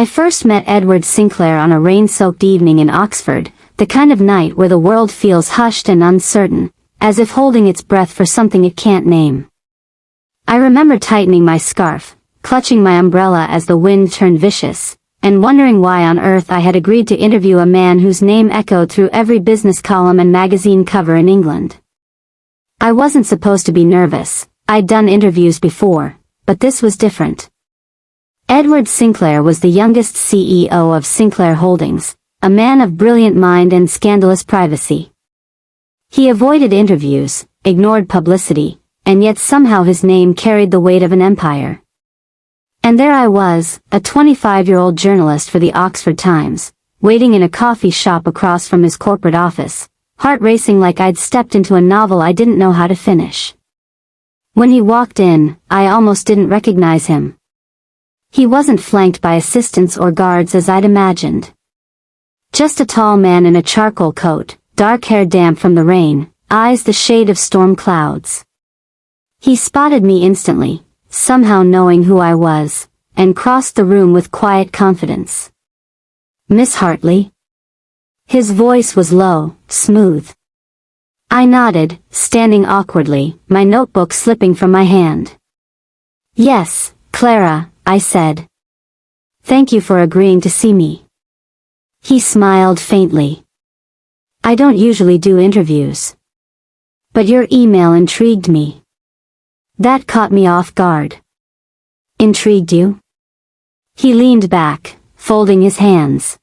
I first met Edward Sinclair on a rain-soaked evening in Oxford, the kind of night where the world feels hushed and uncertain, as if holding its breath for something it can't name. I remember tightening my scarf, clutching my umbrella as the wind turned vicious, and wondering why on earth I had agreed to interview a man whose name echoed through every business column and magazine cover in England. I wasn't supposed to be nervous. I'd done interviews before, but this was different. Edward Sinclair was the youngest CEO of Sinclair Holdings, a man of brilliant mind and scandalous privacy. He avoided interviews, ignored publicity, and yet somehow his name carried the weight of an empire. And there I was, a 25-year-old journalist for the Oxford Times, waiting in a coffee shop across from his corporate office, heart racing like I'd stepped into a novel I didn't know how to finish. When he walked in, I almost didn't recognize him. He wasn't flanked by assistants or guards as I'd imagined. Just a tall man in a charcoal coat, dark hair damp from the rain, eyes the shade of storm clouds. He spotted me instantly, somehow knowing who I was, and crossed the room with quiet confidence. "Miss Hartley?" His voice was low, smooth. I nodded, standing awkwardly, my notebook slipping from my hand. "Yes, Clara," I said. "Thank you for agreeing to see me." He smiled faintly. "I don't usually do interviews. But your email intrigued me." That caught me off guard. "Intrigued you?" He leaned back, folding his hands.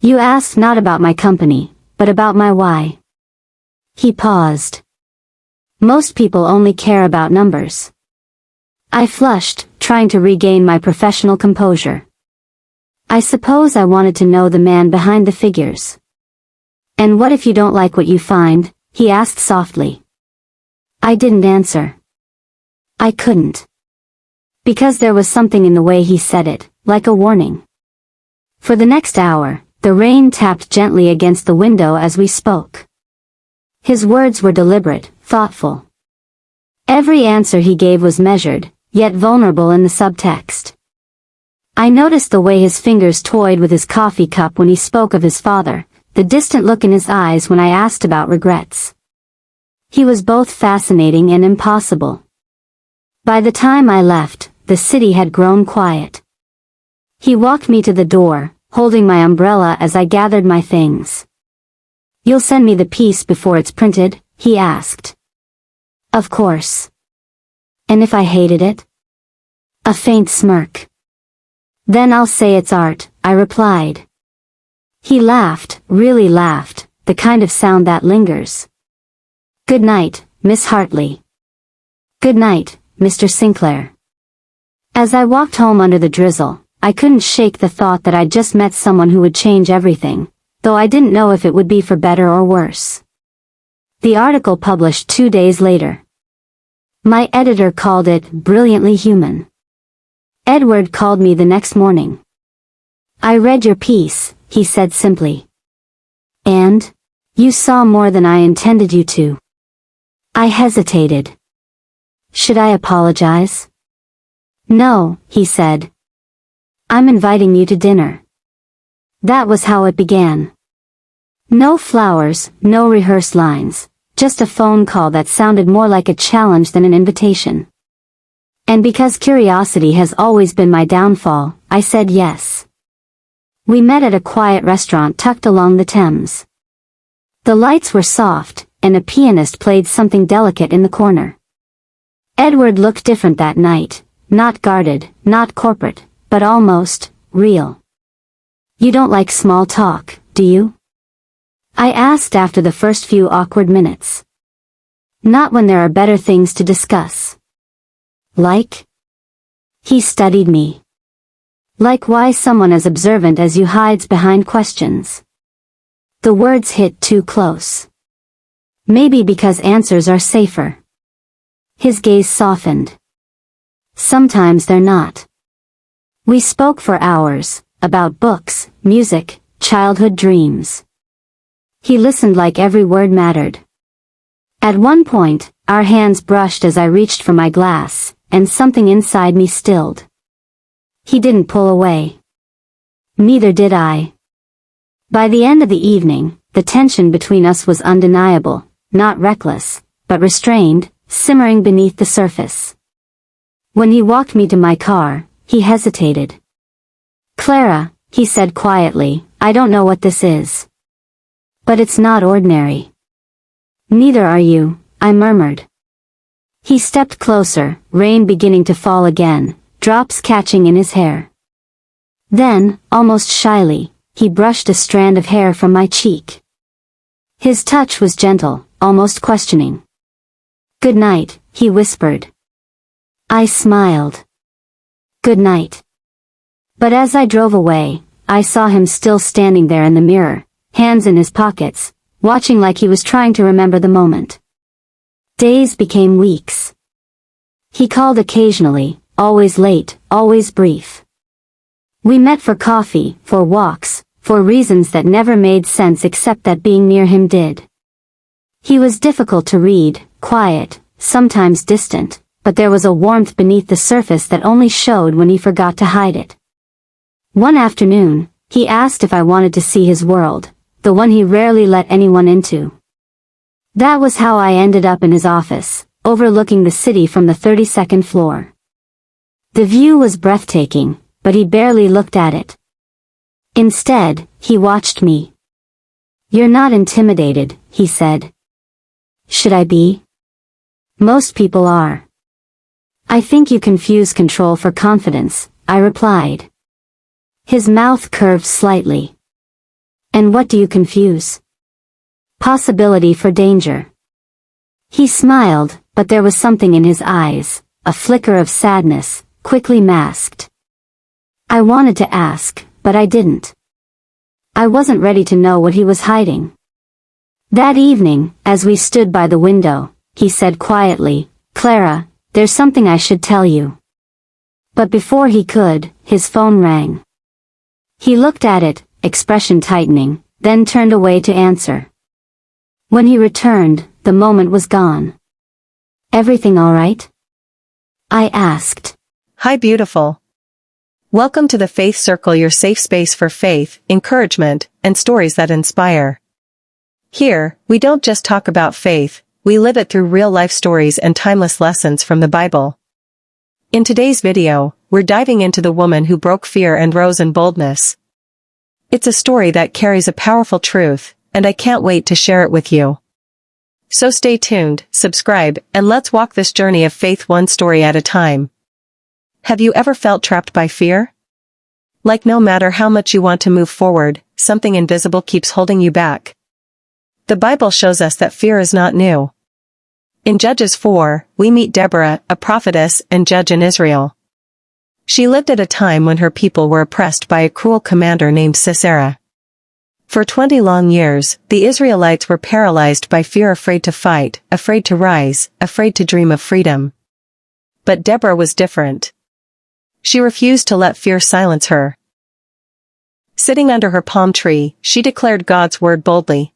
"You asked not about my company, but about my why." He paused. "Most people only care about numbers." I flushed, trying to regain my professional composure. "I suppose I wanted to know the man behind the figures." "And what if you don't like what you find?" he asked softly. I didn't answer. I couldn't. Because there was something in the way he said it, like a warning. For the next hour, the rain tapped gently against the window as we spoke. His words were deliberate, thoughtful. Every answer he gave was measured, yet vulnerable in the subtext. I noticed the way his fingers toyed with his coffee cup when he spoke of his father, the distant look in his eyes when I asked about regrets. He was both fascinating and impossible. By the time I left, the city had grown quiet. He walked me to the door, holding my umbrella as I gathered my things. "You'll send me the piece before it's printed?" he asked. "Of course." "And if I hated it?" A faint smirk. "Then I'll say it's art," I replied. He laughed, really laughed, the kind of sound that lingers. "Good night, Miss Hartley." "Good night, Mr. Sinclair." As I walked home under the drizzle, I couldn't shake the thought that I'd just met someone who would change everything, though I didn't know if it would be for better or worse. The article published 2 days later. My editor called it brilliantly human. Edward called me the next morning. "I read your piece," he said simply. "And? You saw more than I intended you to." I hesitated. "Should I apologize?" "No," he said. "I'm inviting you to dinner." That was how it began. No flowers, no rehearsed lines, just a phone call that sounded more like a challenge than an invitation. And because curiosity has always been my downfall, I said yes. We met at a quiet restaurant tucked along the Thames. The lights were soft, and a pianist played something delicate in the corner. Edward looked different that night, not guarded, not corporate, but almost real. "You don't like small talk, do you?" I asked after the first few awkward minutes. "Not when there are better things to discuss." "Like?" He studied me. "Like why someone as observant as you hides behind questions." The words hit too close. Maybe because answers are safer. His gaze softened. "Sometimes they're not." We spoke for hours, about books, music, childhood dreams. He listened like every word mattered. At one point, our hands brushed as I reached for my glass, and something inside me stilled. He didn't pull away. Neither did I. By the end of the evening, the tension between us was undeniable, not reckless, but restrained, simmering beneath the surface. When he walked me to my car, he hesitated. "Clara," he said quietly, "I don't know what this is. But it's not ordinary." "Neither are you," I murmured. He stepped closer, rain beginning to fall again, drops catching in his hair. Then, almost shyly, he brushed a strand of hair from my cheek. His touch was gentle, almost questioning. "Good night," he whispered. I smiled. "Good night." But as I drove away, I saw him still standing there in the mirror, hands in his pockets, watching like he was trying to remember the moment. Days became weeks. He called occasionally, always late, always brief. We met for coffee, for walks, for reasons that never made sense except that being near him did. He was difficult to read, quiet, sometimes distant, but there was a warmth beneath the surface that only showed when he forgot to hide it. One afternoon, he asked if I wanted to see his world, the one he rarely let anyone into. That was how I ended up in his office, overlooking the city from the 32nd floor. The view was breathtaking, but he barely looked at it. Instead, he watched me. "You're not intimidated," he said. "Should I be?" "Most people are." "I think you confuse control for confidence," I replied. His mouth curved slightly. "And what do you confuse?" "Possibility for danger." He smiled, but there was something in his eyes, a flicker of sadness, quickly masked. I wanted to ask, but I didn't. I wasn't ready to know what he was hiding. That evening, as we stood by the window, he said quietly, "Clara, there's something I should tell you." But before he could, his phone rang. He looked at it, expression tightening, then turned away to answer. When he returned, the moment was gone. "Everything all right?" I asked. Hi beautiful. Welcome to the Faith Circle, your safe space for faith, encouragement, and stories that inspire. Here, we don't just talk about faith, we live it through real-life stories and timeless lessons from the Bible. In today's video, we're diving into the woman who broke fear and rose in boldness. It's a story that carries a powerful truth, and I can't wait to share it with you. So stay tuned, subscribe, and let's walk this journey of faith one story at a time. Have you ever felt trapped by fear? Like no matter how much you want to move forward, something invisible keeps holding you back. The Bible shows us that fear is not new. In Judges 4, we meet Deborah, a prophetess and judge in Israel. She lived at a time when her people were oppressed by a cruel commander named Sisera. For 20 long years, the Israelites were paralyzed by fear, afraid to fight, afraid to rise, afraid to dream of freedom. But Deborah was different. She refused to let fear silence her. Sitting under her palm tree, she declared God's word boldly.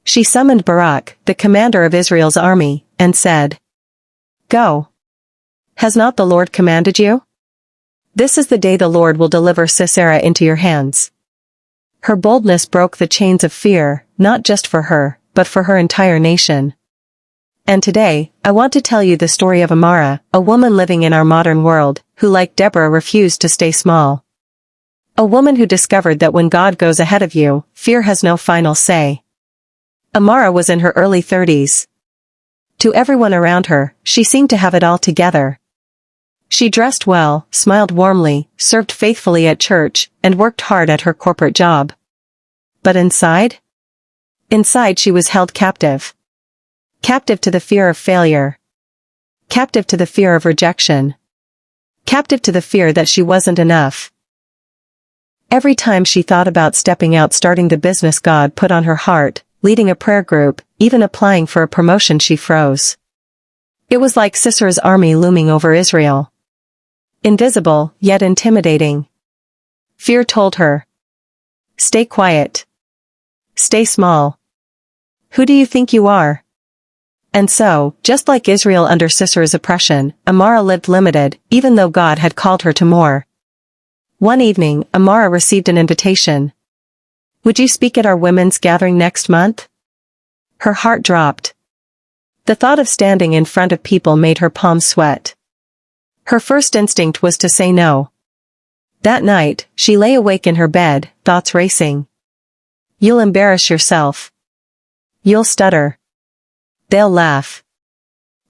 She summoned Barak, the commander of Israel's army, and said, "Go. Has not the Lord commanded you? This is the day the Lord will deliver Sisera into your hands." Her boldness broke the chains of fear, not just for her, but for her entire nation. And today, I want to tell you the story of Amara, a woman living in our modern world, who like Deborah refused to stay small. A woman who discovered that when God goes ahead of you, fear has no final say. Amara was in her early 30s. To everyone around her, she seemed to have it all together. She dressed well, smiled warmly, served faithfully at church, and worked hard at her corporate job. But inside? Inside she was held captive. Captive to the fear of failure. Captive to the fear of rejection. Captive to the fear that she wasn't enough. Every time she thought about stepping out, starting the business God put on her heart, leading a prayer group, even applying for a promotion, she froze. It was like Sisera's army looming over Israel. Invisible, yet intimidating. Fear told her, "Stay quiet. Stay small. Who do you think you are?" And so, just like Israel under Sisera's oppression, Amara lived limited, even though God had called her to more. One evening, Amara received an invitation. "Would you speak at our women's gathering next month?" Her heart dropped. The thought of standing in front of people made her palms sweat. Her first instinct was to say no. That night, she lay awake in her bed, thoughts racing. "You'll embarrass yourself. You'll stutter. They'll laugh.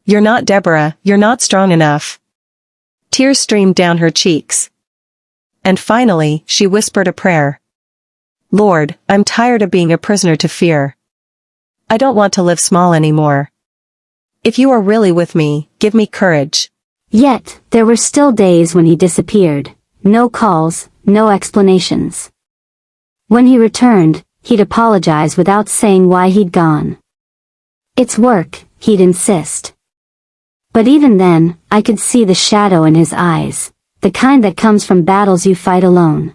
You're not Deborah, you're not strong enough." Tears streamed down her cheeks. And finally, she whispered a prayer. "Lord, I'm tired of being a prisoner to fear. I don't want to live small anymore. If you are really with me, give me courage." Yet, there were still days when he disappeared. No calls, no explanations. When he returned, he'd apologize without saying why he'd gone. "It's work," he'd insist. But even then, I could see the shadow in his eyes, the kind that comes from battles you fight alone.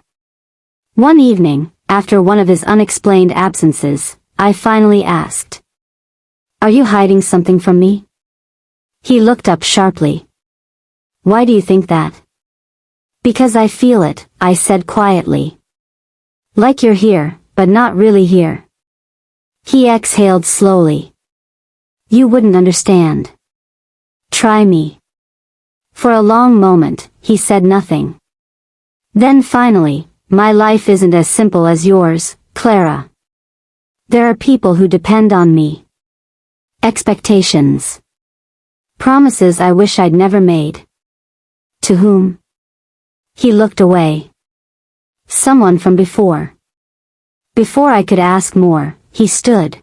One evening, after one of his unexplained absences, I finally asked, "Are you hiding something from me?" He looked up sharply. "Why do you think that?" "Because I feel it," I said quietly. "Like you're here, but not really here." He exhaled slowly. "You wouldn't understand. Try me." For a long moment, he said nothing. Then finally, "My life isn't as simple as yours, Clara. There are people who depend on me. Expectations. Promises I wish I'd never made." "To whom?" He looked away. "Someone from before." Before I could ask more, he stood.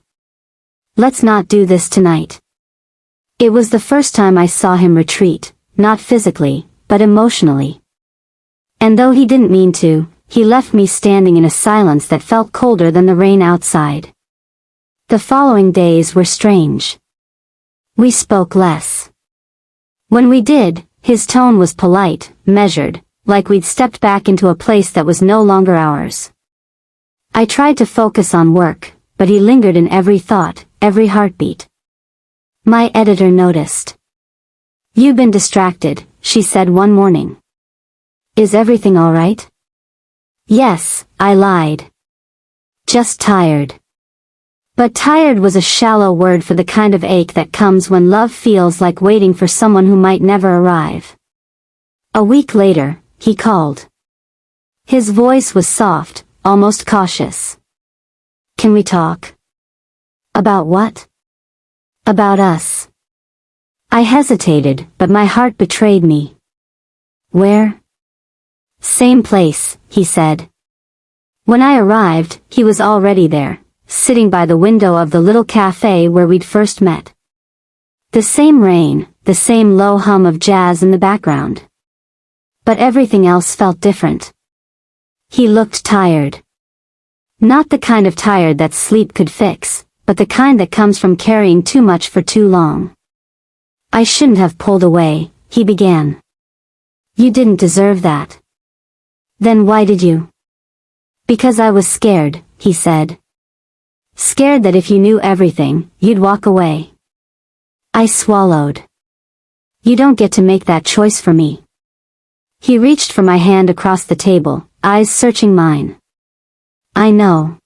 "Let's not do this tonight." It was the first time I saw him retreat, not physically, but emotionally. And though he didn't mean to, he left me standing in a silence that felt colder than the rain outside. The following days were strange. We spoke less. When we did, his tone was polite, measured, like we'd stepped back into a place that was no longer ours. I tried to focus on work, but he lingered in every thought, every heartbeat. My editor noticed. "You've been distracted," she said one morning. "Is everything all right?" "Yes," I lied. "Just tired." But tired was a shallow word for the kind of ache that comes when love feels like waiting for someone who might never arrive. A week later, he called. His voice was soft, almost cautious. "Can we talk?" "About what?" "About us." I hesitated, but my heart betrayed me. "Where?" "Same place," he said. When I arrived, he was already there, sitting by the window of the little cafe where we'd first met. The same rain, the same low hum of jazz in the background. But everything else felt different. He looked tired. Not the kind of tired that sleep could fix, but the kind that comes from carrying too much for too long. "I shouldn't have pulled away," he began. "You didn't deserve that." "Then why did you?" "Because I was scared," he said. "Scared that if you knew everything, you'd walk away." I swallowed. "You don't get to make that choice for me." He reached for my hand across the table, eyes searching mine. "I know.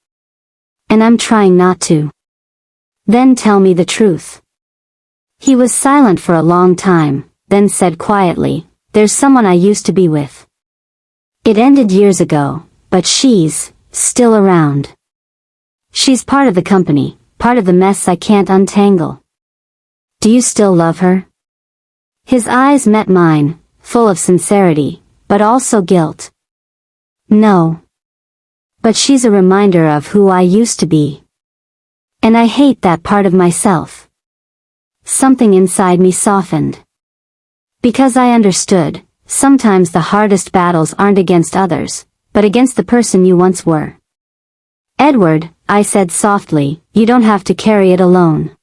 And I'm trying not to." "Then tell me the truth." He was silent for a long time, then said quietly, "There's someone I used to be with. It ended years ago, but she's still around. She's part of the company, part of the mess I can't untangle." "Do you still love her?" His eyes met mine, full of sincerity, but also guilt. "No. But she's a reminder of who I used to be. And I hate that part of myself." Something inside me softened. Because I understood, sometimes the hardest battles aren't against others, but against the person you once were. "Edward," I said softly, "you don't have to carry it alone."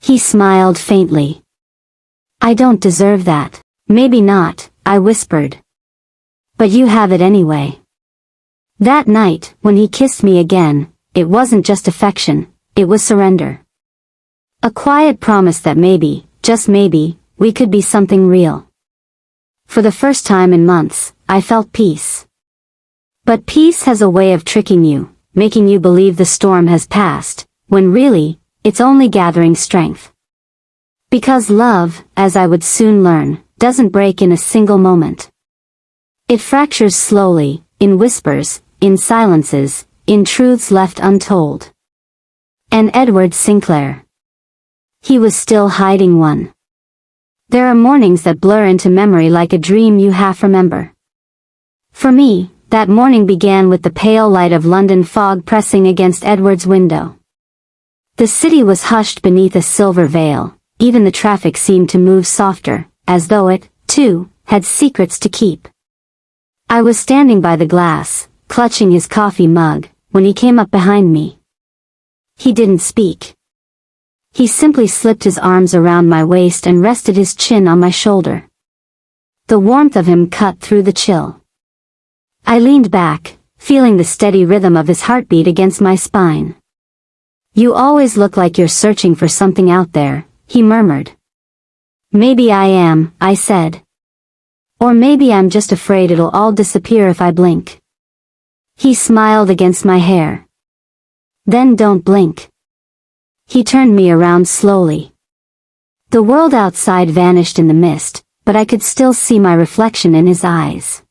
He smiled faintly. "I don't deserve that." "Maybe not," I whispered. "But you have it anyway." That night, when he kissed me again, it wasn't just affection, it was surrender. A quiet promise that maybe, just maybe, we could be something real. For the first time in months, I felt peace. But peace has a way of tricking you, making you believe the storm has passed, when really, it's only gathering strength. Because love, as I would soon learn, doesn't break in a single moment. It fractures slowly, in whispers, in silences, in truths left untold. And Edward Sinclair. He was still hiding one. There are mornings that blur into memory like a dream you half remember. For me, that morning began with the pale light of London fog pressing against Edward's window. The city was hushed beneath a silver veil, even the traffic seemed to move softer, as though it, too, had secrets to keep. I was standing by the glass, clutching his coffee mug, when he came up behind me. He didn't speak. He simply slipped his arms around my waist and rested his chin on my shoulder. The warmth of him cut through the chill. I leaned back, feeling the steady rhythm of his heartbeat against my spine. "You always look like you're searching for something out there," he murmured. "Maybe I am," I said. "Or maybe I'm just afraid it'll all disappear if I blink." He smiled against my hair. "Then don't blink." He turned me around slowly. The world outside vanished in the mist, but I could still see my reflection in his eyes.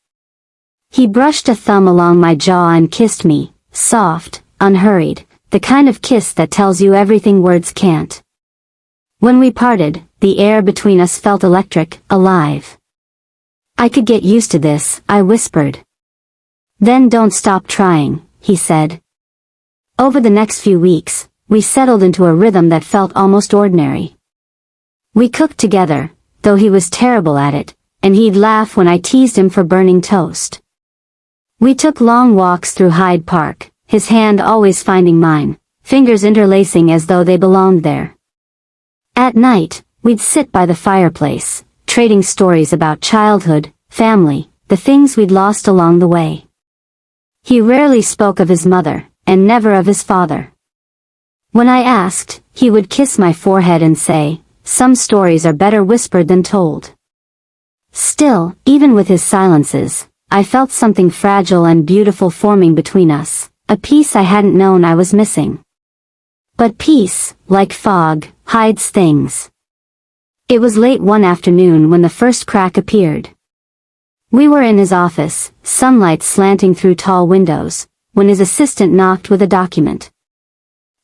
He brushed a thumb along my jaw and kissed me, soft, unhurried, the kind of kiss that tells you everything words can't. When we parted, the air between us felt electric, alive. "I could get used to this," I whispered. "Then don't stop trying," he said. Over the next few weeks, we settled into a rhythm that felt almost ordinary. We cooked together, though he was terrible at it, and he'd laugh when I teased him for burning toast. We took long walks through Hyde Park, his hand always finding mine, fingers interlacing as though they belonged there. At night, we'd sit by the fireplace, trading stories about childhood, family, the things we'd lost along the way. He rarely spoke of his mother, and never of his father. When I asked, he would kiss my forehead and say, "Some stories are better whispered than told." Still, even with his silences, I felt something fragile and beautiful forming between us, a piece I hadn't known I was missing. But peace, like fog, hides things. It was late one afternoon when the first crack appeared. We were in his office, sunlight slanting through tall windows, when his assistant knocked with a document.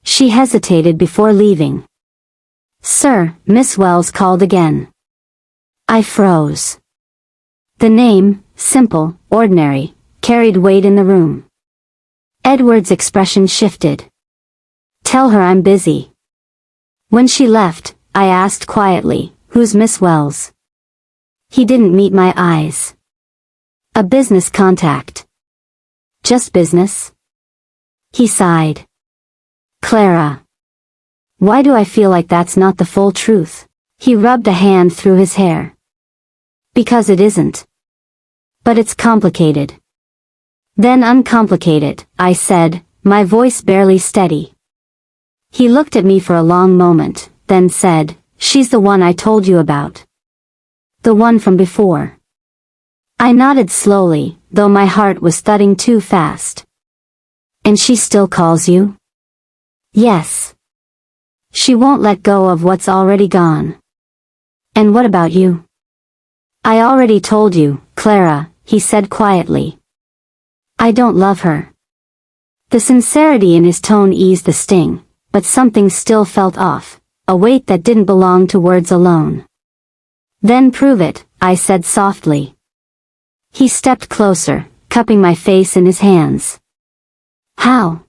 She hesitated before leaving. "Sir, Miss Wells called again." I froze. The name, simple, ordinary, carried weight in the room. Edward's expression shifted. "Tell her I'm busy." When she left, I asked quietly, "Who's Miss Wells?" He didn't meet my eyes. "A business contact." "Just business?" He sighed. "Clara. Why do I feel like that's not the full truth?" He rubbed a hand through his hair. "Because it isn't. But it's complicated." "Then uncomplicate it," I said, my voice barely steady. He looked at me for a long moment, then said, "She's the one I told you about. The one from before." I nodded slowly, though my heart was thudding too fast. "And she still calls you?" "Yes. She won't let go of what's already gone." "And what about you?" "I already told you, Clara," he said quietly. "I don't love her." The sincerity in his tone eased the sting, but something still felt off, a weight that didn't belong to words alone. "Then prove it," I said softly. He stepped closer, cupping my face in his hands. "How?"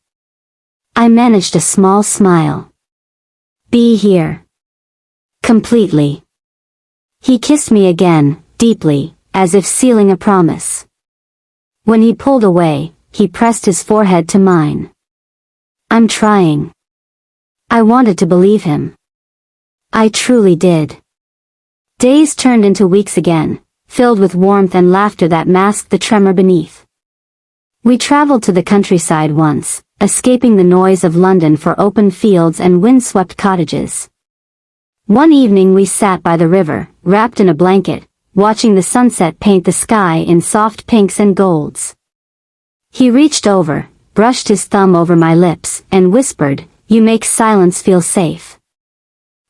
I managed a small smile. "Be here. Completely." He kissed me again, deeply, as if sealing a promise. When he pulled away, he pressed his forehead to mine. "I'm trying." I wanted to believe him. I truly did. Days turned into weeks again, filled with warmth and laughter that masked the tremor beneath. We traveled to the countryside once, escaping the noise of London for open fields and wind-swept cottages. One evening we sat by the river, wrapped in a blanket, watching the sunset paint the sky in soft pinks and golds. He reached over, brushed his thumb over my lips, and whispered, "You make silence feel safe."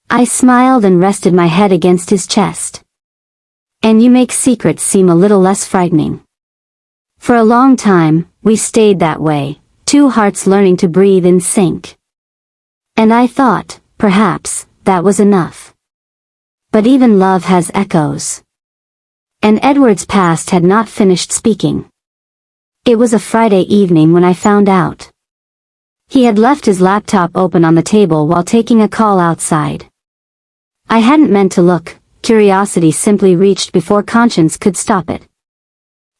I smiled and rested my head against his chest. "And you make secrets seem a little less frightening." For a long time, we stayed that way, two hearts learning to breathe in sync. And I thought, perhaps, that was enough. But even love has echoes. And Edward's past had not finished speaking. It was a Friday evening when I found out. He had left his laptop open on the table while taking a call outside. I hadn't meant to look, curiosity simply reached before conscience could stop it.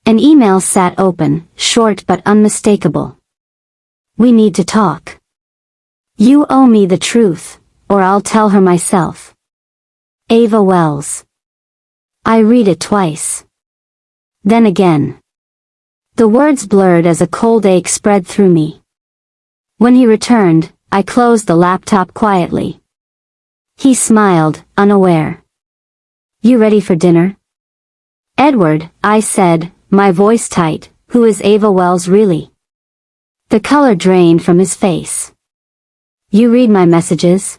An email sat open, short but unmistakable. "We need to talk. You owe me the truth, or I'll tell her myself. Ava Wells." I read it twice. Then again. The words blurred as a cold ache spread through me. When he returned, I closed the laptop quietly. He smiled, unaware. "You ready for dinner?" "Edward," I said, my voice tight, "who is Ava Wells really?" The color drained from his face. "You read my messages?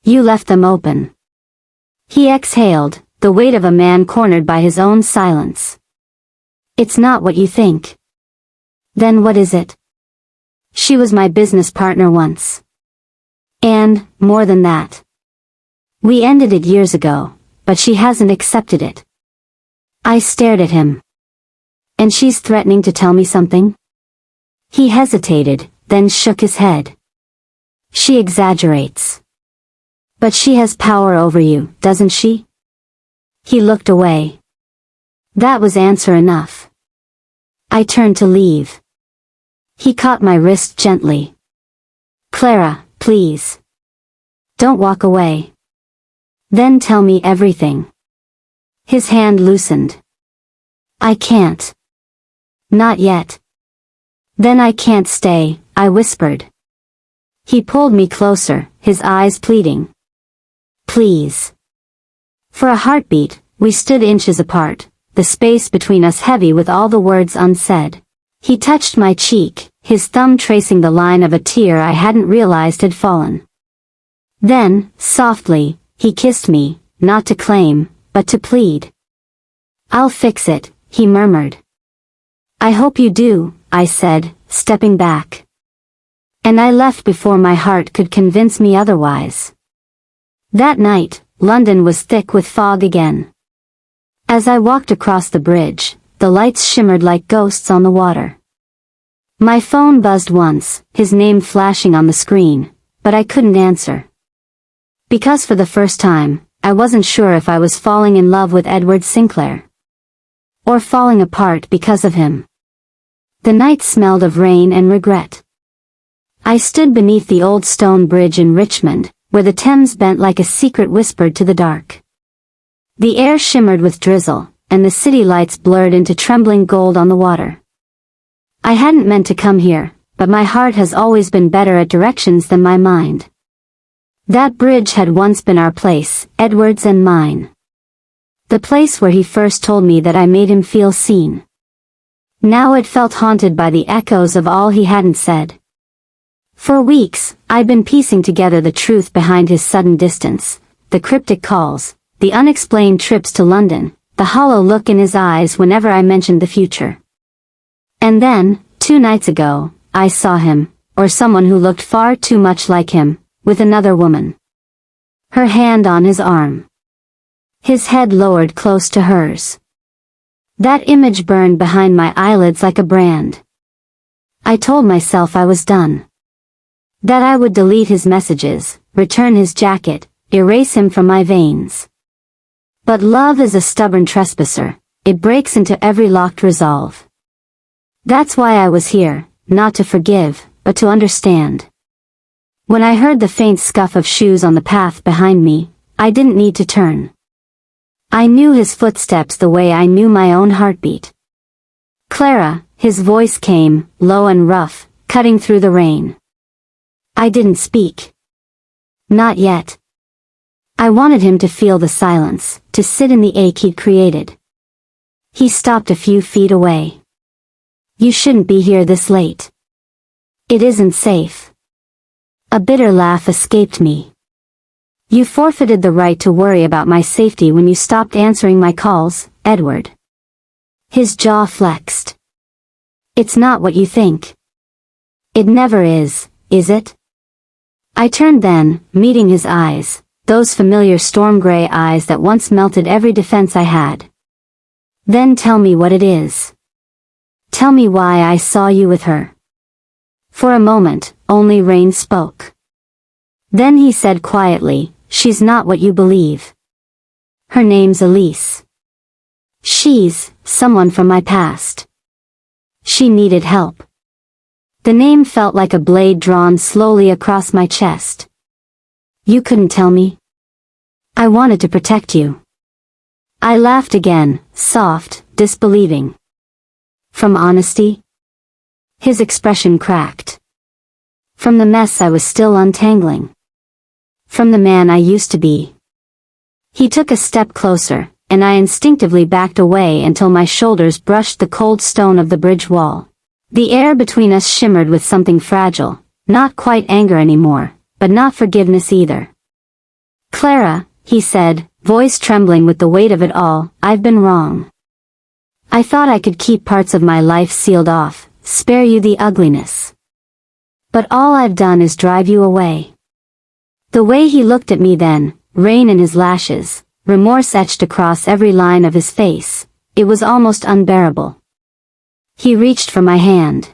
You left them open." He exhaled, the weight of a man cornered by his own silence. "It's not what you think." "Then what is it?" "She was my business partner once. And, more than that. We ended it years ago, but she hasn't accepted it." I stared at him. "And she's threatening to tell me something?" He hesitated, then shook his head. "She exaggerates. But she has power over you, doesn't she?" He looked away. That was answer enough. I turned to leave. He caught my wrist gently. "Clara, please. Don't walk away. Then tell me everything." His hand loosened. "I can't. Not yet." "Then I can't stay," I whispered. He pulled me closer, his eyes pleading. "Please." For a heartbeat, we stood inches apart, the space between us heavy with all the words unsaid. He touched my cheek, his thumb tracing the line of a tear I hadn't realized had fallen. Then, softly, he kissed me, not to claim, but to plead. "I'll fix it," he murmured. "I hope you do," I said, stepping back. And I left before my heart could convince me otherwise. That night, London was thick with fog again. As I walked across the bridge, the lights shimmered like ghosts on the water. My phone buzzed once, his name flashing on the screen, but I couldn't answer. Because for the first time, I wasn't sure if I was falling in love with Edward Sinclair. Or falling apart because of him. The night smelled of rain and regret. I stood beneath the old stone bridge in Richmond, where the Thames bent like a secret whispered to the dark. The air shimmered with drizzle, and the city lights blurred into trembling gold on the water. I hadn't meant to come here, but my heart has always been better at directions than my mind. That bridge had once been our place, Edward's and mine. The place where he first told me that I made him feel seen. Now it felt haunted by the echoes of all he hadn't said. For weeks, I'd been piecing together the truth behind his sudden distance, the cryptic calls, the unexplained trips to London, the hollow look in his eyes whenever I mentioned the future. And then, 2 nights ago, I saw him, or someone who looked far too much like him, with another woman. Her hand on his arm. His head lowered close to hers. That image burned behind my eyelids like a brand. I told myself I was done. That I would delete his messages, return his jacket, erase him from my veins. But love is a stubborn trespasser, it breaks into every locked resolve. That's why I was here, not to forgive, but to understand. When I heard the faint scuff of shoes on the path behind me, I didn't need to turn. I knew his footsteps the way I knew my own heartbeat. "Clara," his voice came, low and rough, cutting through the rain. I didn't speak. Not yet. I wanted him to feel the silence, to sit in the ache he'd created. He stopped a few feet away. You shouldn't be here this late. It isn't safe. A bitter laugh escaped me. You forfeited the right to worry about my safety when you stopped answering my calls, Edward. His jaw flexed. It's not what you think. It never is it? I turned then, meeting his eyes, those familiar storm gray eyes that once melted every defense I had. Then tell me what it is. Tell me why I saw you with her. For a moment, only Rain spoke. Then he said quietly, she's not what you believe. Her name's Elise. She's someone from my past. She needed help. The name felt like a blade drawn slowly across my chest. You couldn't tell me? I wanted to protect you. I laughed again, soft, disbelieving. From honesty? His expression cracked. From the mess I was still untangling. From the man I used to be. He took a step closer, and I instinctively backed away until my shoulders brushed the cold stone of the bridge wall. The air between us shimmered with something fragile, not quite anger anymore, but not forgiveness either. Clara, he said, voice trembling with the weight of it all, I've been wrong. I thought I could keep parts of my life sealed off, spare you the ugliness. But all I've done is drive you away. The way he looked at me then, rain in his lashes, remorse etched across every line of his face, it was almost unbearable. He reached for my hand.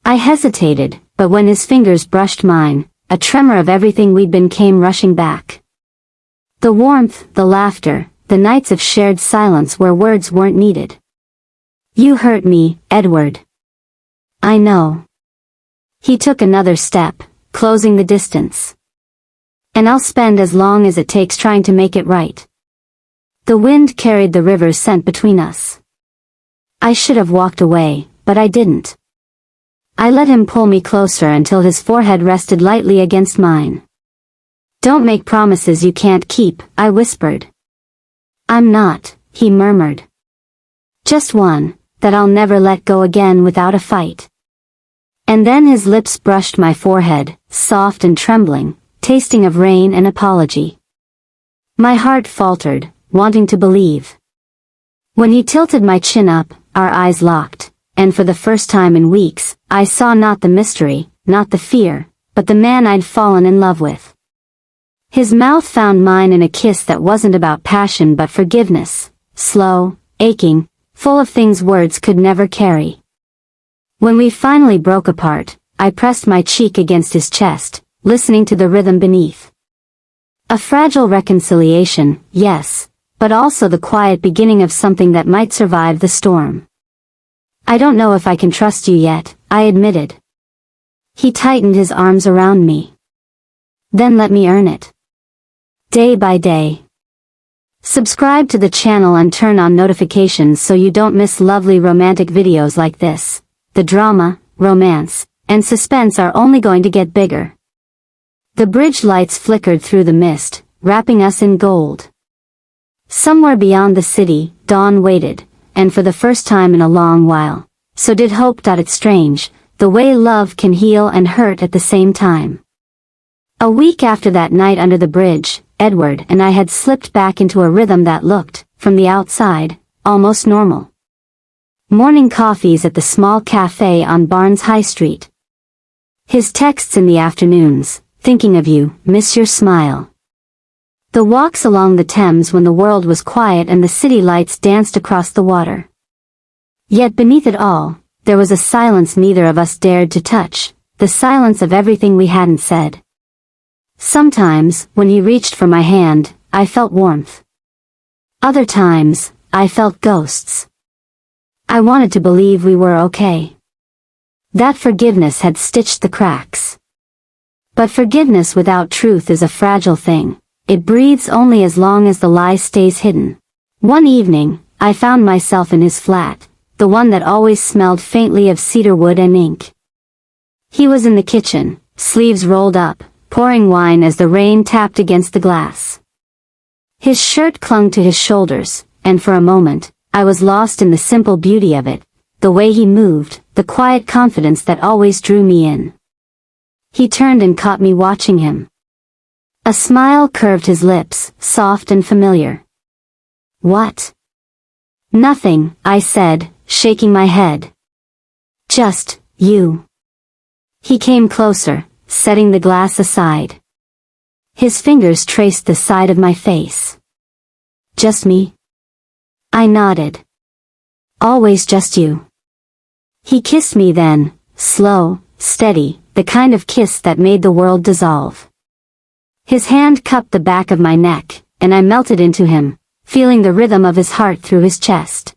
I hesitated, but when his fingers brushed mine, a tremor of everything we'd been came rushing back. The warmth, the laughter, the nights of shared silence where words weren't needed. You hurt me, Edward. I know. He took another step, closing the distance. And I'll spend as long as it takes trying to make it right. The wind carried the river's scent between us. I should have walked away, but I didn't. I let him pull me closer until his forehead rested lightly against mine. Don't make promises you can't keep, I whispered. I'm not, he murmured. Just one, that I'll never let go again without a fight. And then his lips brushed my forehead, soft and trembling, tasting of rain and apology. My heart faltered, wanting to believe. When he tilted my chin up, our eyes locked, and for the first time in weeks, I saw not the mystery, not the fear, but the man I'd fallen in love with. His mouth found mine in a kiss that wasn't about passion but forgiveness, slow, aching, full of things words could never carry. When we finally broke apart, I pressed my cheek against his chest, listening to the rhythm beneath. A fragile reconciliation, yes, but also the quiet beginning of something that might survive the storm. I don't know if I can trust you yet, I admitted. He tightened his arms around me. Then let me earn it. Day by day. Subscribe to the channel and turn on notifications so you don't miss lovely romantic videos like this. The drama, romance, and suspense are only going to get bigger. The bridge lights flickered through the mist, wrapping us in gold. Somewhere beyond the city, dawn waited, and for the first time in a long while, so did hope. It's strange, the way love can heal and hurt at the same time. A week after that night under the bridge, Edward and I had slipped back into a rhythm that looked, from the outside, almost normal. Morning coffees at the small cafe on Barnes High Street. His texts in the afternoons, thinking of you, miss your smile. The walks along the Thames when the world was quiet and the city lights danced across the water. Yet beneath it all, there was a silence neither of us dared to touch, the silence of everything we hadn't said. Sometimes, when he reached for my hand, I felt warmth. Other times, I felt ghosts. I wanted to believe we were okay. That forgiveness had stitched the cracks. But forgiveness without truth is a fragile thing. It breathes only as long as the lie stays hidden. One evening, I found myself in his flat, the one that always smelled faintly of cedar wood and ink. He was in the kitchen, sleeves rolled up, pouring wine as the rain tapped against the glass. His shirt clung to his shoulders, and for a moment, I was lost in the simple beauty of it, the way he moved, the quiet confidence that always drew me in. He turned and caught me watching him. A smile curved his lips, soft and familiar. "What?" "Nothing," I said, shaking my head. "Just, you." He came closer, setting the glass aside. His fingers traced the side of my face. "Just me?" I nodded. "Always just you." He kissed me then, slow, steady, the kind of kiss that made the world dissolve. His hand cupped the back of my neck, and I melted into him, feeling the rhythm of his heart through his chest.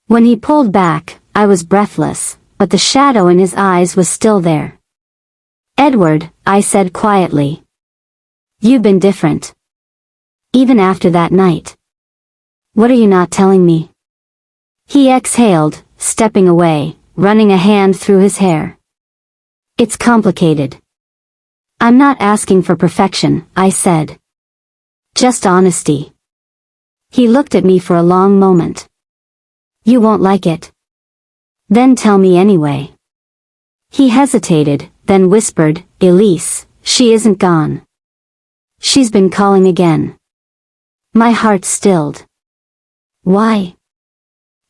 When he pulled back, I was breathless, but the shadow in his eyes was still there. "Edward," I said quietly. "You've been different. Even after that night. What are you not telling me?" He exhaled, stepping away, running a hand through his hair. "It's complicated. I'm not asking for perfection," I said. "Just honesty." He looked at me for a long moment. "You won't like it." "Then tell me anyway." He hesitated, then whispered, "Elise, she isn't gone. She's been calling again." My heart stilled. "Why?"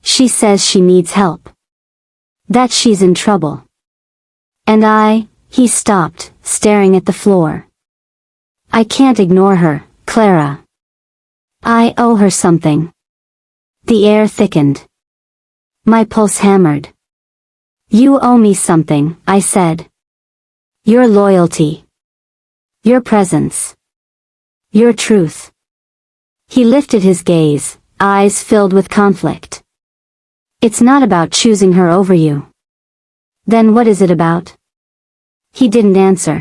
"She says she needs help. That she's in trouble." And he stopped, staring at the floor. "I can't ignore her, Clara. I owe her something." The air thickened. My pulse hammered. "You owe me something," I said. "Your loyalty. Your presence. Your truth." He lifted his gaze, eyes filled with conflict. "It's not about choosing her over you." "Then what is it about?" He didn't answer.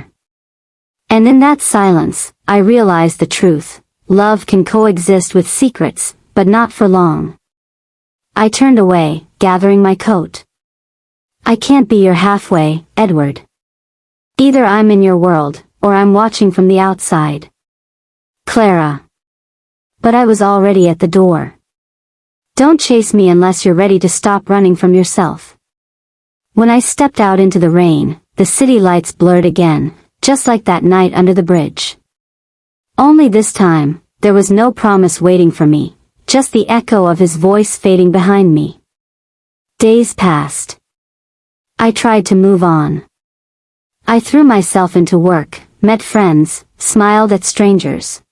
And in that silence, I realized the truth. Love can coexist with secrets, but not for long. I turned away, gathering my coat. "I can't be your halfway, Edward. Either I'm in your world, or I'm watching from the outside." "Clara." But I was already at the door. "Don't chase me unless you're ready to stop running from yourself." When I stepped out into the rain, the city lights blurred again, just like that night under the bridge. Only this time, there was no promise waiting for me, just the echo of his voice fading behind me. Days passed. I tried to move on. I threw myself into work, met friends, smiled at strangers.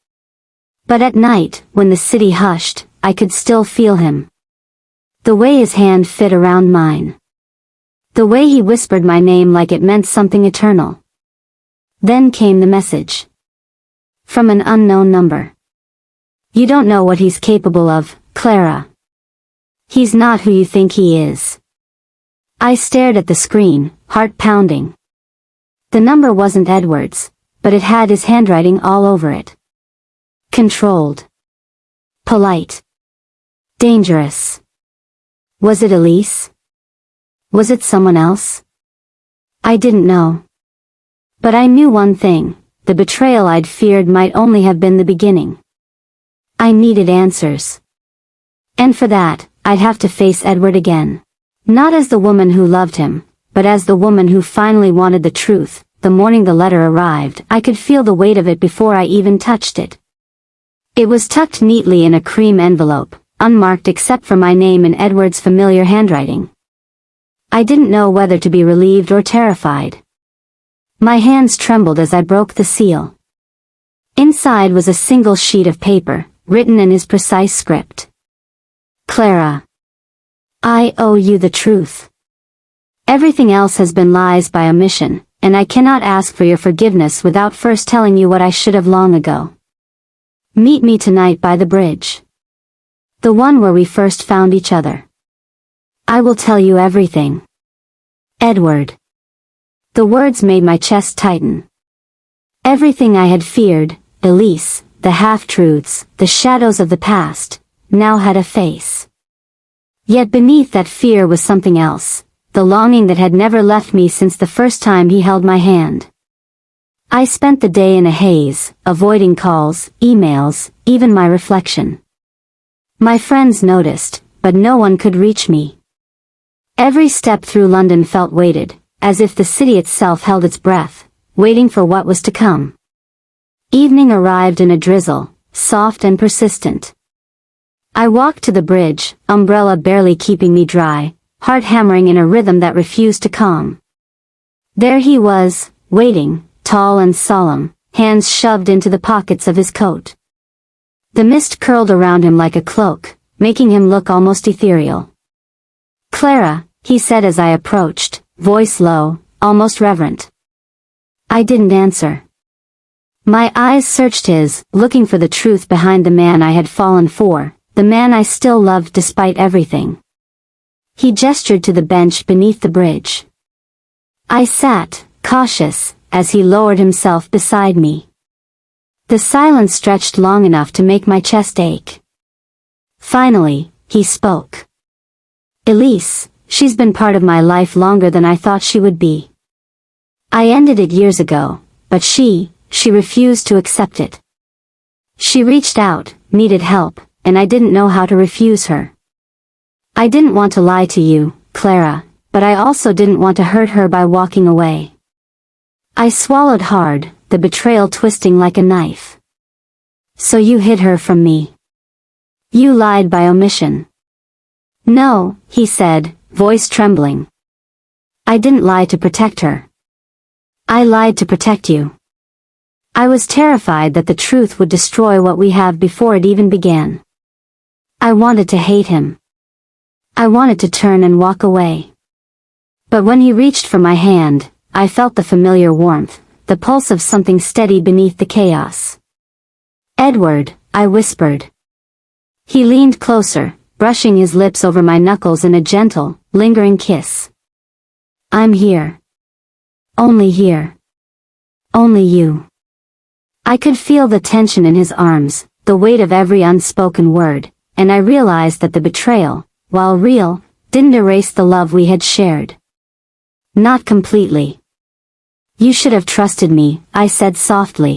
But at night, when the city hushed, I could still feel him. The way his hand fit around mine. The way he whispered my name like it meant something eternal. Then came the message. From an unknown number. "You don't know what he's capable of, Clara. He's not who you think he is." I stared at the screen, heart pounding. The number wasn't Edward's, but it had his handwriting all over it. Controlled. Polite. Dangerous. Was it Elise? Was it someone else? I didn't know. But I knew one thing, the betrayal I'd feared might only have been the beginning. I needed answers. And for that, I'd have to face Edward again. Not as the woman who loved him, but as the woman who finally wanted the truth. The morning the letter arrived, I could feel the weight of it before I even touched it. It was tucked neatly in a cream envelope, unmarked except for my name in Edward's familiar handwriting. I didn't know whether to be relieved or terrified. My hands trembled as I broke the seal. Inside was a single sheet of paper, written in his precise script. "Clara. I owe you the truth. Everything else has been lies by omission, and I cannot ask for your forgiveness without first telling you what I should have long ago. Meet me tonight by the bridge. The one where we first found each other. I will tell you everything. Edward." The words made my chest tighten. Everything I had feared, Elise, the half-truths, the shadows of the past, now had a face. Yet beneath that fear was something else, the longing that had never left me since the first time he held my hand. I spent the day in a haze, avoiding calls, emails, even my reflection. My friends noticed, but no one could reach me. Every step through London felt weighted, as if the city itself held its breath, waiting for what was to come. Evening arrived in a drizzle, soft and persistent. I walked to the bridge, umbrella barely keeping me dry, heart hammering in a rhythm that refused to calm. There he was, waiting, tall and solemn, hands shoved into the pockets of his coat. The mist curled around him like a cloak, making him look almost ethereal. "Clara," he said as I approached, voice low, almost reverent. I didn't answer. My eyes searched his, looking for the truth behind the man I had fallen for, the man I still loved despite everything. He gestured to the bench beneath the bridge. I sat, cautious, as he lowered himself beside me. The silence stretched long enough to make my chest ache. Finally, he spoke. "Elise, she's been part of my life longer than I thought she would be. I ended it years ago, but she refused to accept it. She reached out, needed help, and I didn't know how to refuse her. I didn't want to lie to you, Clara, but I also didn't want to hurt her by walking away." I swallowed hard, the betrayal twisting like a knife. "So you hid her from me. You lied by omission." "No," he said, voice trembling. "I didn't lie to protect her. I lied to protect you. I was terrified that the truth would destroy what we have before it even began. I wanted to hate him. I wanted to turn and walk away. But when he reached for my hand, I felt the familiar warmth, the pulse of something steady beneath the chaos. "Edward," I whispered. He leaned closer, brushing his lips over my knuckles in a gentle, lingering kiss. "I'm here. Only here. Only you." I could feel the tension in his arms, the weight of every unspoken word, and I realized that the betrayal, while real, didn't erase the love we had shared. Not completely. "You should have trusted me," I said softly.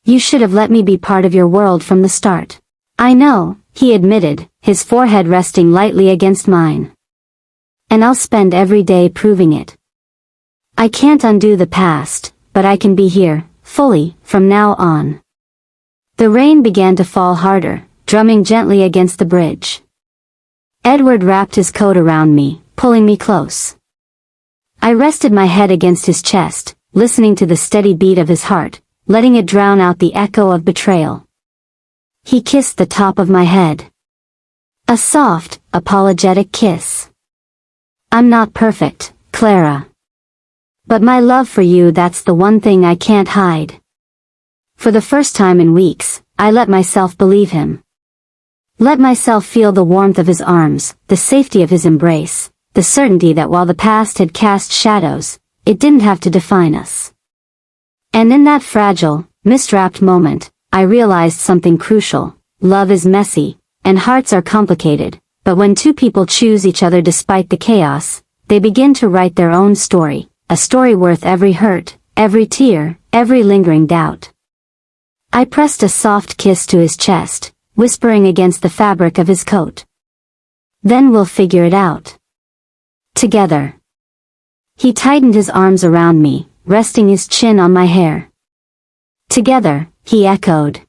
"You should have let me be part of your world from the start." "I know," he admitted, his forehead resting lightly against mine. "And I'll spend every day proving it. I can't undo the past, but I can be here, fully, from now on." The rain began to fall harder, drumming gently against the bridge. Edward wrapped his coat around me, pulling me close. I rested my head against his chest, listening to the steady beat of his heart, letting it drown out the echo of betrayal. He kissed the top of my head. A soft, apologetic kiss. "I'm not perfect, Clara. But my love for you, that's the one thing I can't hide." For the first time in weeks, I let myself believe him. Let myself feel the warmth of his arms, the safety of his embrace, the certainty that while the past had cast shadows, it didn't have to define us. And in that fragile, mist-wrapped moment, I realized something crucial. Love is messy, and hearts are complicated, but when two people choose each other despite the chaos, they begin to write their own story, a story worth every hurt, every tear, every lingering doubt. I pressed a soft kiss to his chest, whispering against the fabric of his coat. "Then we'll figure it out. Together." He tightened his arms around me, resting his chin on my hair. "Together," he echoed.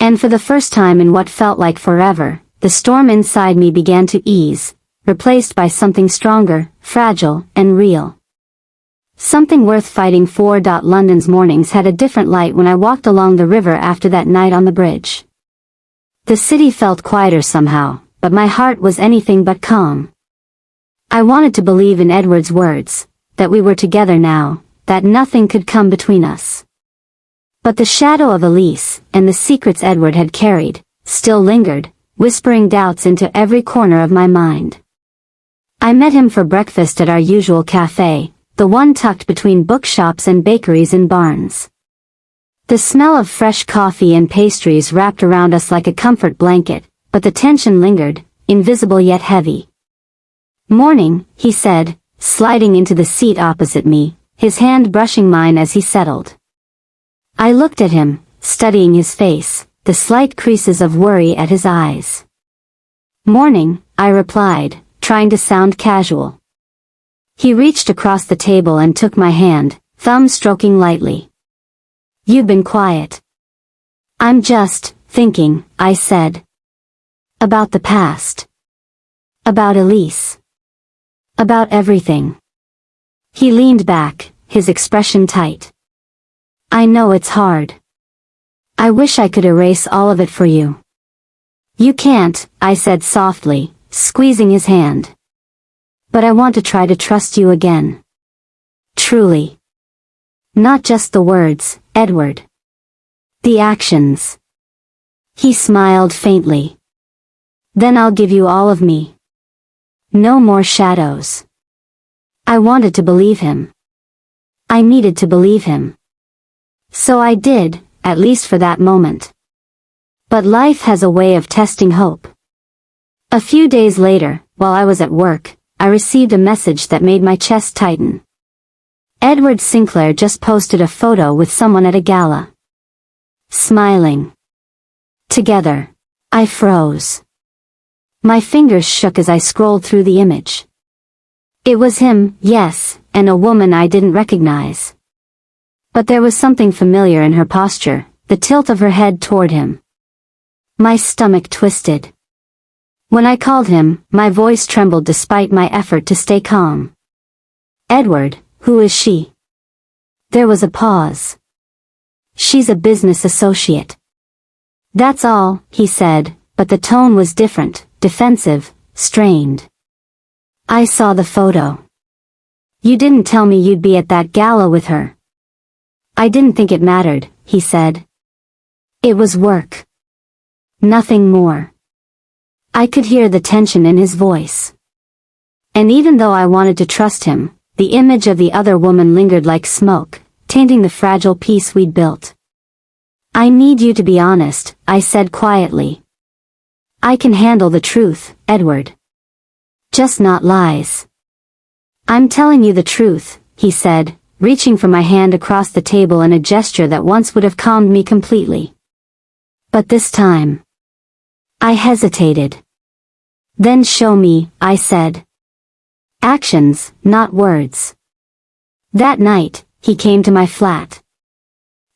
And for the first time in what felt like forever, the storm inside me began to ease, replaced by something stronger, fragile, and real. Something worth fighting for. London's mornings had a different light when I walked along the river after that night on the bridge. The city felt quieter somehow, but my heart was anything but calm. I wanted to believe in Edward's words, that we were together now, that nothing could come between us. But the shadow of Elise, and the secrets Edward had carried, still lingered, whispering doubts into every corner of my mind. I met him for breakfast at our usual cafe, the one tucked between bookshops and bakeries in Barnes. The smell of fresh coffee and pastries wrapped around us like a comfort blanket, but the tension lingered, invisible yet heavy. "Morning," he said, sliding into the seat opposite me, his hand brushing mine as he settled. I looked at him, studying his face, the slight creases of worry at his eyes. "Morning," I replied, trying to sound casual. He reached across the table and took my hand, thumb stroking lightly. "You've been quiet." "I'm just thinking," I said. "About the past. About Elise. About everything." He leaned back, his expression tight. "I know it's hard. I wish I could erase all of it for you." "You can't," I said softly, squeezing his hand. "But I want to try to trust you again. Truly. Not just the words, Edward. The actions." He smiled faintly. "Then I'll give you all of me. No more shadows." I wanted to believe him. I needed to believe him. So I did, at least for that moment. But life has a way of testing hope. A few days later, while I was at work, I received a message that made my chest tighten. Edward Sinclair just posted a photo with someone at a gala. Smiling. Together. I froze. My fingers shook as I scrolled through the image. It was him, yes, and a woman I didn't recognize. But there was something familiar in her posture, the tilt of her head toward him. My stomach twisted. When I called him, my voice trembled despite my effort to stay calm. "Edward, who is she?" There was a pause. "She's a business associate." "That's all," he said, but the tone was different, defensive, strained. "I saw the photo. You didn't tell me you'd be at that gala with her." "I didn't think it mattered," he said. "It was work. Nothing more." I could hear the tension in his voice. And even though I wanted to trust him, the image of the other woman lingered like smoke, tainting the fragile peace we'd built. "I need you to be honest," I said quietly. "I can handle the truth, Edward. Just not lies." "I'm telling you the truth," he said, reaching for my hand across the table in a gesture that once would have calmed me completely. But this time, I hesitated. "Then show me," I said. "Actions, not words." That night, he came to my flat.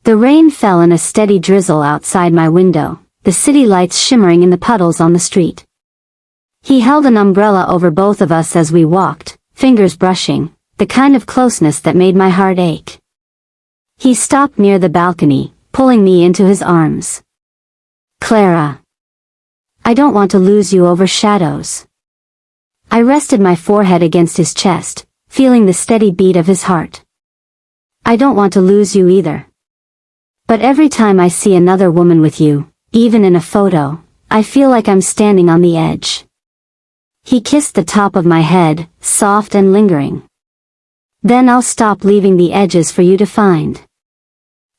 The rain fell in a steady drizzle outside my window, the city lights shimmering in the puddles on the street. He held an umbrella over both of us as we walked, fingers brushing, the kind of closeness that made my heart ache. He stopped near the balcony, pulling me into his arms. "Clara. I don't want to lose you over shadows." I rested my forehead against his chest, feeling the steady beat of his heart. "I don't want to lose you either. But every time I see another woman with you, even in a photo, I feel like I'm standing on the edge." He kissed the top of my head, soft and lingering. "Then I'll stop leaving the edges for you to find.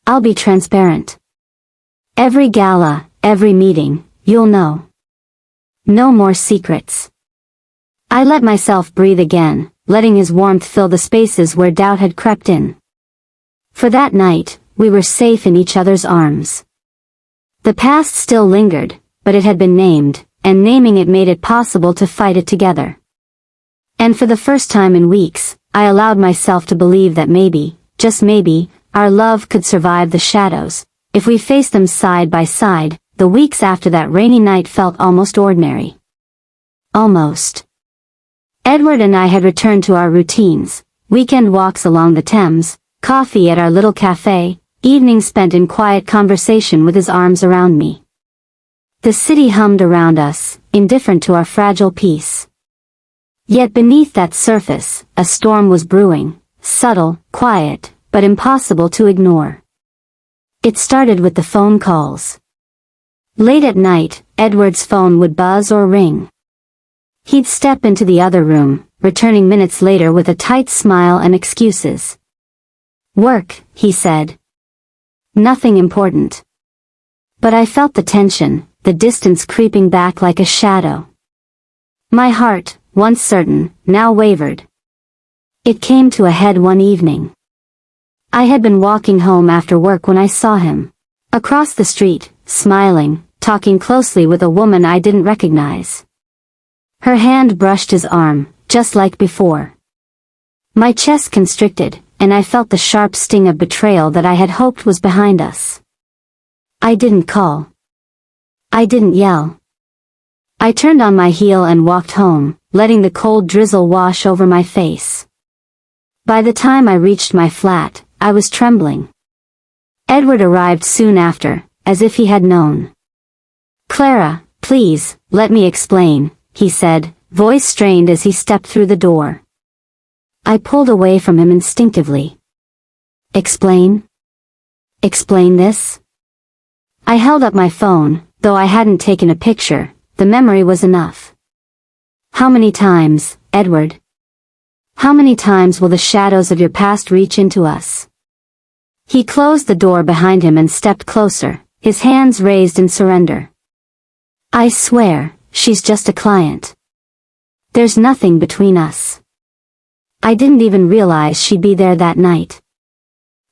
I'll be transparent. Every gala, every meeting, you'll know. No more secrets." I let myself breathe again, letting his warmth fill the spaces where doubt had crept in. For that night, we were safe in each other's arms. The past still lingered, but it had been named, and naming it made it possible to fight it together. And for the first time in weeks, I allowed myself to believe that maybe, just maybe, our love could survive the shadows. If we faced them side by side, the weeks after that rainy night felt almost ordinary. Almost. Edward and I had returned to our routines, weekend walks along the Thames, coffee at our little cafe, evenings spent in quiet conversation with his arms around me. The city hummed around us, indifferent to our fragile peace. Yet beneath that surface, a storm was brewing, subtle, quiet, but impossible to ignore. It started with the phone calls. Late at night, Edward's phone would buzz or ring. He'd step into the other room, returning minutes later with a tight smile and excuses. "Work," he said. "Nothing important." But I felt the tension, the distance creeping back like a shadow. My heart, once certain, now wavered. It came to a head one evening. I had been walking home after work when I saw him. Across the street, smiling, talking closely with a woman I didn't recognize. Her hand brushed his arm, just like before. My chest constricted, and I felt the sharp sting of betrayal that I had hoped was behind us. I didn't call. I didn't yell. I turned on my heel and walked home, letting the cold drizzle wash over my face. By the time I reached my flat, I was trembling. Edward arrived soon after, as if he had known. "Clara, please, let me explain," he said, voice strained as he stepped through the door. I pulled away from him instinctively. "Explain? Explain this?" I held up my phone, though I hadn't taken a picture, the memory was enough. "How many times, Edward? How many times will the shadows of your past reach into us?" He closed the door behind him and stepped closer, his hands raised in surrender. "I swear, she's just a client. There's nothing between us. I didn't even realize she'd be there that night.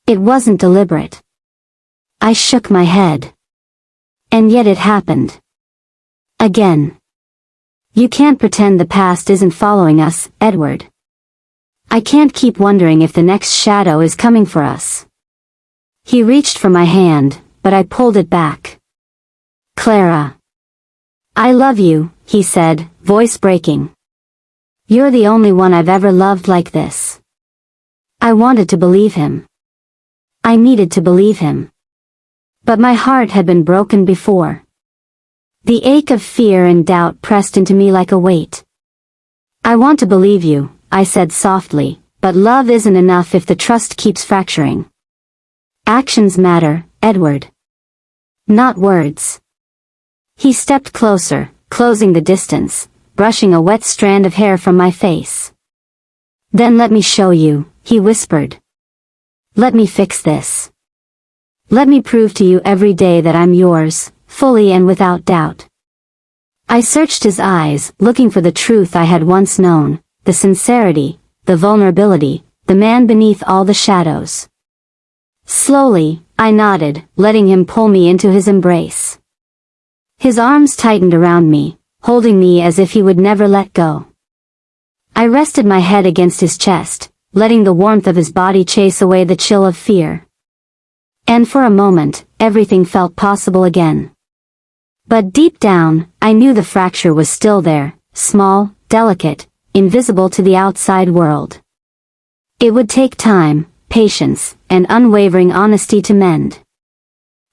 It wasn't deliberate." I shook my head. "And yet it happened. Again. You can't pretend the past isn't following us, Edward. I can't keep wondering if the next shadow is coming for us." He reached for my hand, but I pulled it back. "Clara. I love you," he said, voice breaking. "You're the only one I've ever loved like this." I wanted to believe him. I needed to believe him. But my heart had been broken before. The ache of fear and doubt pressed into me like a weight. "I want to believe you," I said softly, "but love isn't enough if the trust keeps fracturing. Actions matter, Edward. Not words." He stepped closer, closing the distance, brushing a wet strand of hair from my face. "Then let me show you," he whispered. "Let me fix this. Let me prove to you every day that I'm yours, fully and without doubt." I searched his eyes, looking for the truth I had once known, the sincerity, the vulnerability, the man beneath all the shadows. Slowly, I nodded, letting him pull me into his embrace. His arms tightened around me, holding me as if he would never let go. I rested my head against his chest, letting the warmth of his body chase away the chill of fear. And for a moment, everything felt possible again. But deep down, I knew the fracture was still there, small, delicate, invisible to the outside world. It would take time, patience, and unwavering honesty to mend.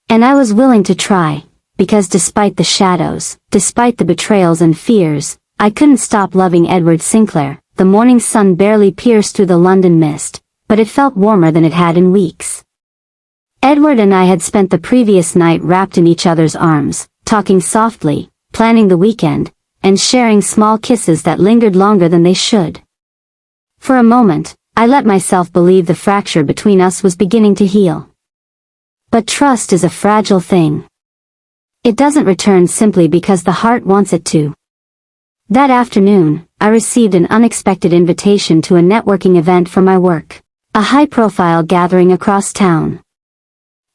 And I was willing to try, because despite the shadows, despite the betrayals and fears, I couldn't stop loving Edward Sinclair. The morning sun barely pierced through the London mist, but it felt warmer than it had in weeks. Edward and I had spent the previous night wrapped in each other's arms, talking softly, planning the weekend, and sharing small kisses that lingered longer than they should. For a moment, I let myself believe the fracture between us was beginning to heal. But trust is a fragile thing. It doesn't return simply because the heart wants it to. That afternoon, I received an unexpected invitation to a networking event for my work, a high-profile gathering across town.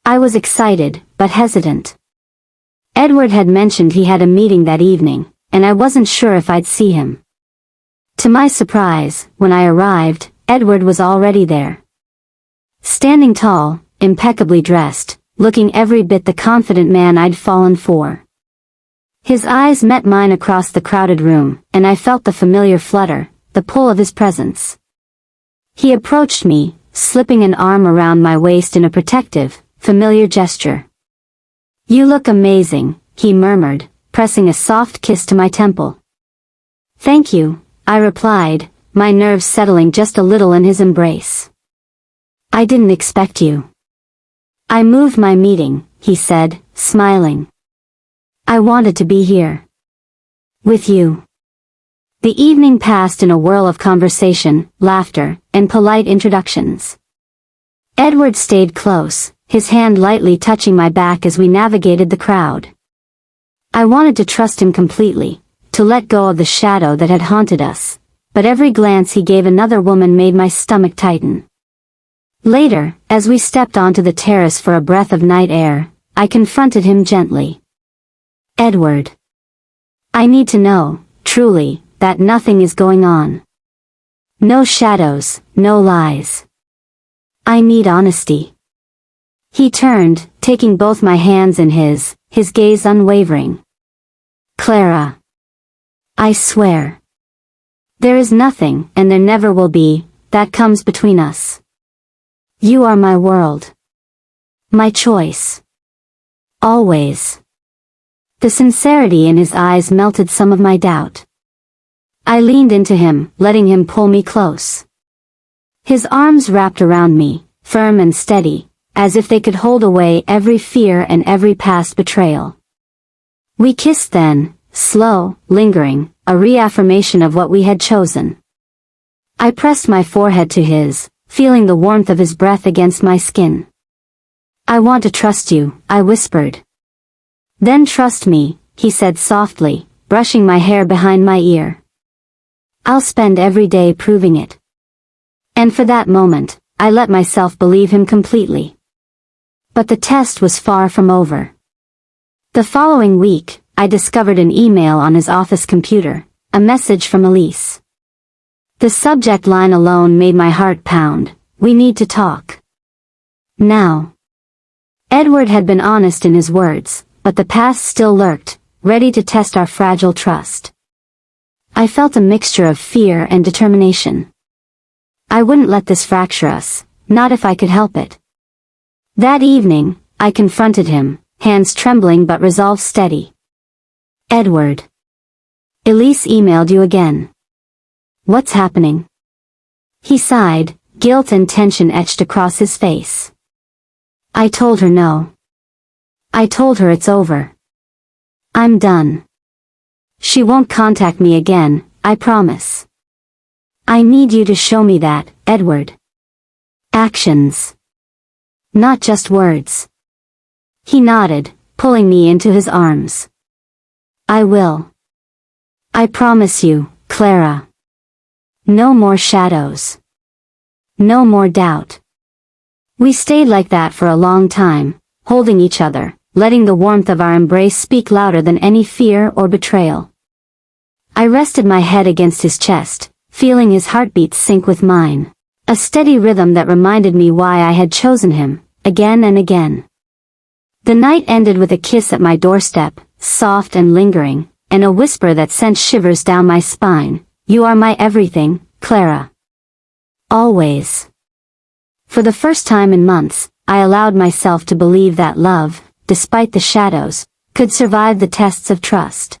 I was excited, but hesitant. Edward had mentioned he had a meeting that evening, and I wasn't sure if I'd see him. To my surprise, when I arrived, Edward was already there. Standing tall, impeccably dressed, looking every bit the confident man I'd fallen for. His eyes met mine across the crowded room, and I felt the familiar flutter, the pull of his presence. He approached me, slipping an arm around my waist in a protective, familiar gesture. "You look amazing," he murmured, pressing a soft kiss to my temple. "Thank you," I replied, my nerves settling just a little in his embrace. "I didn't expect you." "I moved my meeting," he said, smiling. "I wanted to be here. With you." The evening passed in a whirl of conversation, laughter, and polite introductions. Edward stayed close, his hand lightly touching my back as we navigated the crowd. I wanted to trust him completely, to let go of the shadow that had haunted us, but every glance he gave another woman made my stomach tighten. Later, as we stepped onto the terrace for a breath of night air, I confronted him gently. "Edward. I need to know, truly, that nothing is going on. No shadows, no lies. I need honesty. He turned, taking both my hands in his gaze unwavering. Clara. I swear. There is nothing, and there never will be, that comes between us. You are my world. My choice. Always. The sincerity in his eyes melted some of my doubt. I leaned into him, letting him pull me close. His arms wrapped around me, firm and steady, as if they could hold away every fear and every past betrayal. We kissed then, slow, lingering, a reaffirmation of what we had chosen. I pressed my forehead to his, feeling the warmth of his breath against my skin. I want to trust you, I whispered. Then trust me, he said softly, brushing my hair behind my ear. I'll spend every day proving it. And for that moment, I let myself believe him completely. But the test was far from over. The following week, I discovered an email on his office computer, a message from Elise. The subject line alone made my heart pound. We need to talk. Now. Edward had been honest in his words, but the past still lurked, ready to test our fragile trust. I felt a mixture of fear and determination. I wouldn't let this fracture us, not if I could help it. That evening, I confronted him, hands trembling but resolve steady. Edward. Elise emailed you again. What's happening? He sighed, guilt and tension etched across his face. I told her no. I told her it's over. I'm done. She won't contact me again, I promise. I need you to show me that, Edward. Actions. Not just words. He nodded, pulling me into his arms. I will. I promise you, Clara. No more shadows. No more doubt. We stayed like that for a long time, holding each other, letting the warmth of our embrace speak louder than any fear or betrayal. I rested my head against his chest, feeling his heartbeat sync with mine. A steady rhythm that reminded me why I had chosen him, again and again. The night ended with a kiss at my doorstep, soft and lingering, and a whisper that sent shivers down my spine. You are my everything, Clara. Always. For the first time in months, I allowed myself to believe that love, despite the shadows, could survive the tests of trust.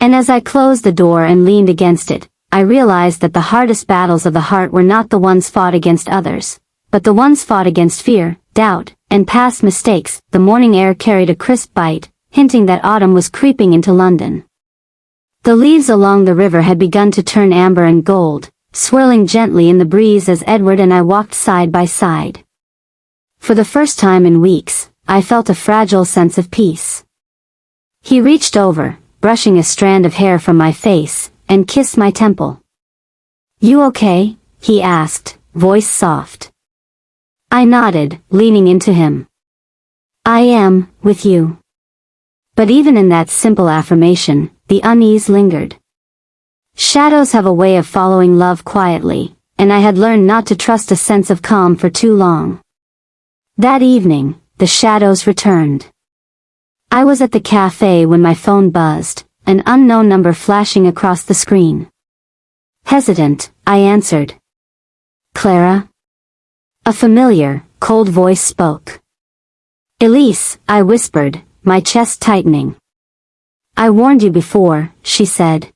And as I closed the door and leaned against it, I realized that the hardest battles of the heart were not the ones fought against others, but the ones fought against fear, doubt, and past mistakes. The morning air carried a crisp bite, hinting that autumn was creeping into London. The leaves along the river had begun to turn amber and gold, swirling gently in the breeze as Edward and I walked side by side. For the first time in weeks, I felt a fragile sense of peace. He reached over, brushing a strand of hair from my face, and kissed my temple. You okay? He asked, voice soft. I nodded, leaning into him. I am, with you. But even in that simple affirmation, the unease lingered. Shadows have a way of following love quietly, and I had learned not to trust a sense of calm for too long. That evening, the shadows returned. I was at the cafe when my phone buzzed, an unknown number flashing across the screen. Hesitant, I answered. Clara? A familiar, cold voice spoke. Elise, I whispered, my chest tightening. I warned you before, she said.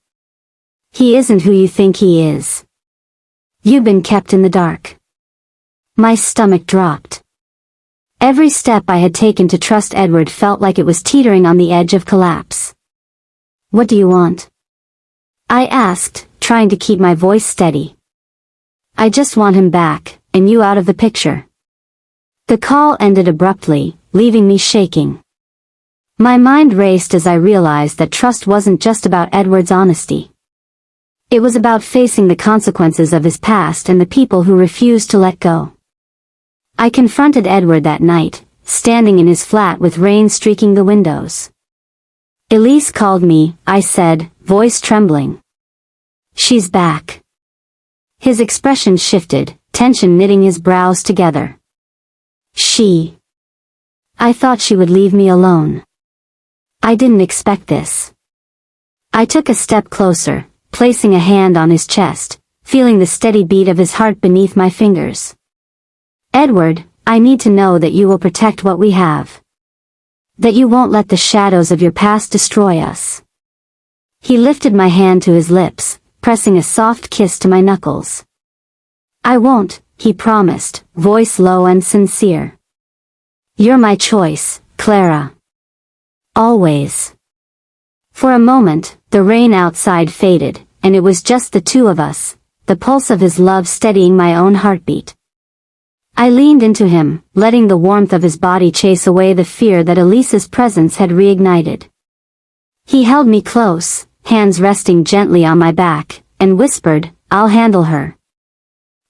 He isn't who you think he is. You've been kept in the dark. My stomach dropped. Every step I had taken to trust Edward felt like it was teetering on the edge of collapse. What do you want? I asked, trying to keep my voice steady. I just want him back, and you out of the picture. The call ended abruptly, leaving me shaking. My mind raced as I realized that trust wasn't just about Edward's honesty. It was about facing the consequences of his past and the people who refused to let go. I confronted Edward that night, standing in his flat with rain streaking the windows. Elise called me, I said, voice trembling. She's back. His expression shifted, tension knitting his brows together. I thought she would leave me alone. I didn't expect this. I took a step closer, placing a hand on his chest, feeling the steady beat of his heart beneath my fingers. Edward, I need to know that you will protect what we have. That you won't let the shadows of your past destroy us. He lifted my hand to his lips, pressing a soft kiss to my knuckles. I won't, he promised, voice low and sincere. You're my choice, Clara. Always. For a moment, the rain outside faded, and it was just the two of us, the pulse of his love steadying my own heartbeat. I leaned into him, letting the warmth of his body chase away the fear that Elisa's presence had reignited. He held me close, hands resting gently on my back, and whispered, I'll handle her.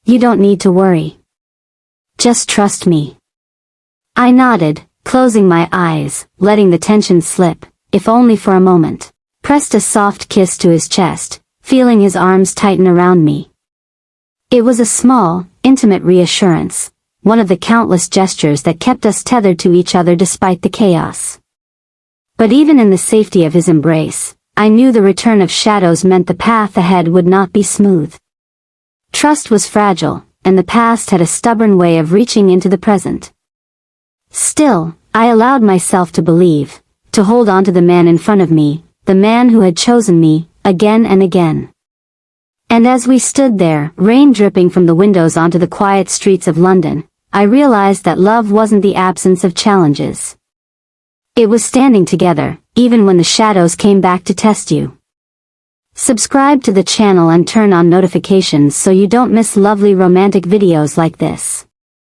You don't need to worry. Just trust me. I nodded, closing my eyes, letting the tension slip, if only for a moment, pressed a soft kiss to his chest, feeling his arms tighten around me. It was a small, intimate reassurance, one of the countless gestures that kept us tethered to each other despite the chaos. But even in the safety of his embrace, I knew the return of shadows meant the path ahead would not be smooth. Trust was fragile, and the past had a stubborn way of reaching into the present. Still, I allowed myself to believe, to hold on to the man in front of me, the man who had chosen me, again and again. And as we stood there, rain dripping from the windows onto the quiet streets of London, I realized that love wasn't the absence of challenges. It was standing together, even when the shadows came back to test you. Subscribe to the channel and turn on notifications so you don't miss lovely romantic videos like this.